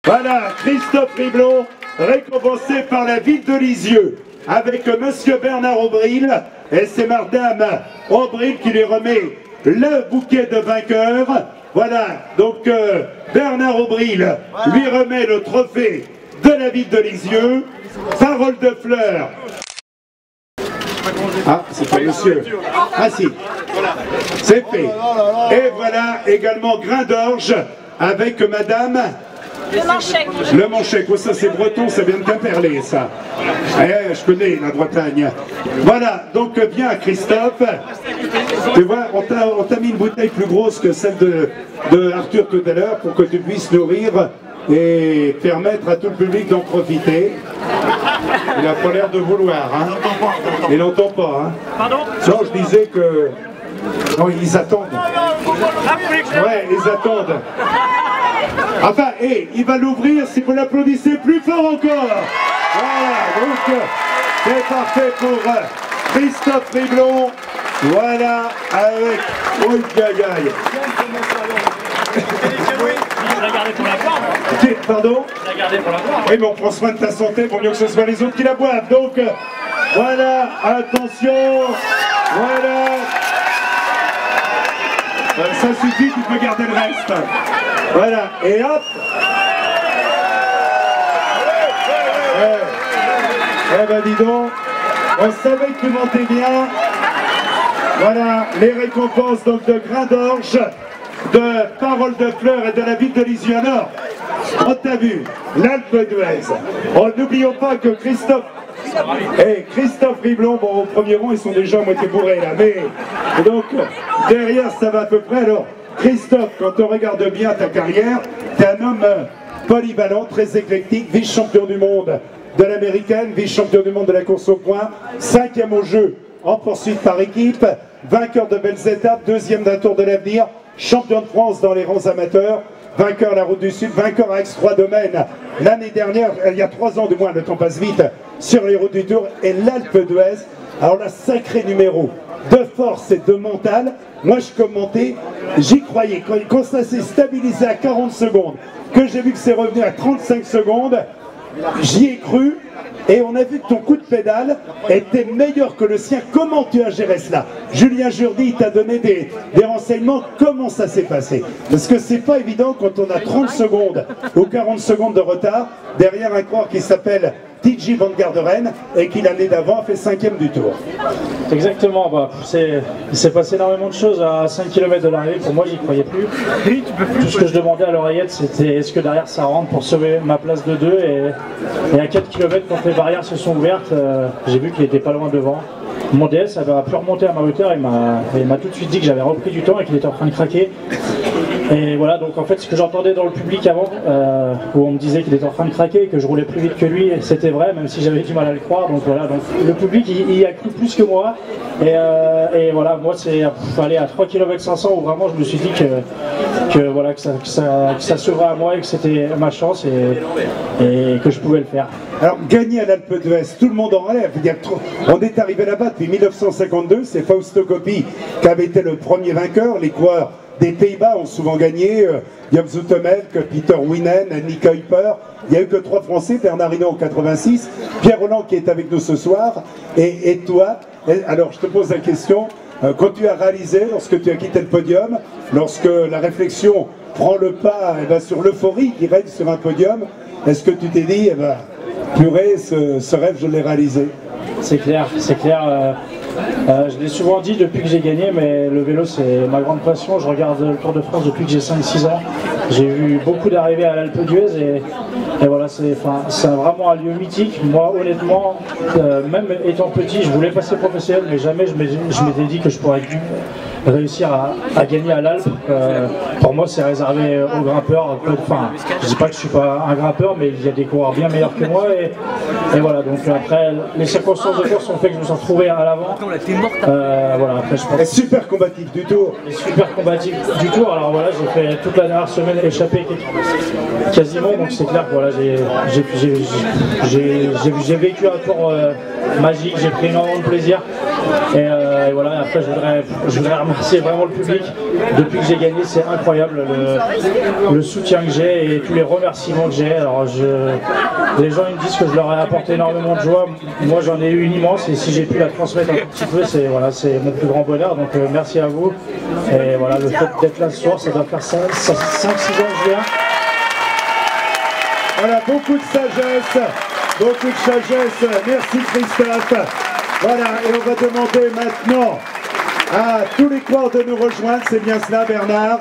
Voilà, Christophe Riblon, récompensé par la ville de Lisieux, avec Monsieur Bernard Aubril, et c'est Madame Aubril qui lui remet le bouquet de vainqueur. Voilà, donc Bernard Aubril lui remet le trophée de la ville de Lisieux. Parole de fleurs. Ah, c'est pas monsieur. Ah si, c'est fait. Et voilà également grain d'orge avec Madame... Le Manchec. Le Manchec, oh, ça c'est breton, ça vient de Quimperlé, ça. Eh, je connais la Bretagne. Voilà, donc bien Christophe, tu vois, on t'a mis une bouteille plus grosse que celle de Arthur tout à l'heure pour que tu puisses nourrir et permettre à tout le public d'en profiter. Il n'a pas l'air de vouloir, hein. Il n'entend pas, hein. Pardon? Non, je disais que... Non, ils attendent. Ouais, ils attendent. Enfin, et il va l'ouvrir si vous l'applaudissez plus fort encore. Voilà, donc c'est parfait pour Christophe Riblon. Voilà, avec... Oh, aïe, aïe. Je l'ai gardé pour la boire. Pardon? Je l'ai gardé pour la boire. Oui, mais on prend soin de ta santé, pour mieux que ce soit les autres qui la boivent. Donc, voilà, attention, voilà. Ça suffit, tu peux garder le reste. Voilà, et hop. Eh ben dis donc, on savait que tu montais bien. Voilà, les récompenses donc de grain d'orge, de Parole de fleurs et de la ville de Lisieux. Alors, on t'a vu, l'Alpe d'Huez. N'oublions pas que Christophe Riblon, bon, au premier rang, ils sont déjà à moitié bourrés là, mais donc derrière ça va à peu près. Alors, Christophe, quand on regarde bien ta carrière, tu es un homme polyvalent, très éclectique, vice-champion du monde de l'américaine, vice-champion du monde de la course au point, 5e au jeu en poursuite par équipe, vainqueur de belles étapes, 2e d'un Tour de l'Avenir, champion de France dans les rangs amateurs, vainqueur à la Route du Sud, vainqueur à Aix-3 Domaines l'année dernière, il y a 3 ans du moins, le temps passe vite, sur les routes du Tour, et l'Alpe d'Huez. Alors là, sacré numéro de force et de mental. Moi je commentais, j'y croyais, quand ça s'est stabilisé à 40 secondes, que j'ai vu que c'est revenu à 35 secondes, j'y ai cru. Et on a vu que ton coup de pédale était meilleur que le sien. Comment tu as géré cela? Julien Jourdi t'a donné des renseignements. Comment ça s'est passé? Parce que c'est pas évident quand on a 30 secondes ou 40 secondes de retard derrière un coureur qui s'appelle TJ Van Garderen et qui l'année d'avant a fait 5e du Tour. Exactement, bah, il s'est passé énormément de choses à 5 km de l'arrivée. Pour moi, j'y croyais plus. Tout ce que je demandais à l'oreillette, c'était est-ce que derrière ça rentre pour sauver ma place de 2. Et à 4 km, quand les barrières se sont ouvertes, j'ai vu qu'il était pas loin devant. Mon DS avait pu remonter à ma hauteur, il m'a tout de suite dit que j'avais repris du temps et qu'il était en train de craquer. Et voilà, donc en fait ce que j'entendais dans le public avant, où on me disait qu'il était en train de craquer et que je roulais plus vite que lui, c'était vrai, même si j'avais du mal à le croire. Donc voilà, donc le public il y a cru plus que moi. Et voilà, moi c'est aller à 3 km 500 où vraiment je me suis dit que ça serait à moi et que c'était ma chance et que je pouvais le faire. Alors, gagner à l'Alpe d'Huez, tout le monde en rêve. On est arrivé là-bas depuis 1952, c'est Fausto Coppi qui avait été le premier vainqueur. Les coureurs des Pays-Bas ont souvent gagné, Job Zoetemelk, Peter Winen, Nick Kuiper. Il n'y a eu que 3 Français, Bernard Hinault en 86, Pierre Rolland qui est avec nous ce soir, et toi. Alors, je te pose la question, quand tu as réalisé, lorsque tu as quitté le podium, lorsque la réflexion prend le pas sur l'euphorie qui règne sur un podium, est-ce que tu t'es dit, purée, ce rêve, je l'ai réalisé? C'est clair, c'est clair. Je l'ai souvent dit depuis que j'ai gagné, mais le vélo c'est ma grande passion. Je regarde le Tour de France depuis que j'ai 5-6 ans. J'ai vu beaucoup d'arrivées à l'Alpe d'Huez et voilà, c'est vraiment un lieu mythique. Moi honnêtement, même étant petit, je voulais passer professionnel, mais jamais je m'étais dit que je pourrais réussir à gagner à l'Alpe. Pour moi c'est réservé aux grimpeurs. Enfin, je dis pas que je suis pas un grimpeur, mais il y a des coureurs bien meilleurs que moi et voilà, donc après les circonstances de course ont fait que je me suis retrouvé à l'avant. Voilà, après je pense. Super combatif du Tour. Super combatif du Tour. Alors voilà, j'ai fait toute la dernière semaine échappée quasiment, donc c'est clair que voilà, j'ai vécu un tour magique, j'ai pris énormément de plaisir Et voilà, après je voudrais remercier vraiment le public. Depuis que j'ai gagné, c'est incroyable le soutien que j'ai et tous les remerciements que j'ai. Alors les gens ils me disent que je leur ai apporté énormément de joie. Moi j'en ai eu une immense et si j'ai pu la transmettre un tout petit peu, c'est voilà, mon plus grand bonheur. Donc merci à vous. Et voilà, le fait d'être là ce soir, ça doit faire 5-6 ans que je viens. Voilà, beaucoup de sagesse. Merci Christophe. Voilà, et on va demander maintenant à tous les corps de nous rejoindre. C'est bien cela, Bernard.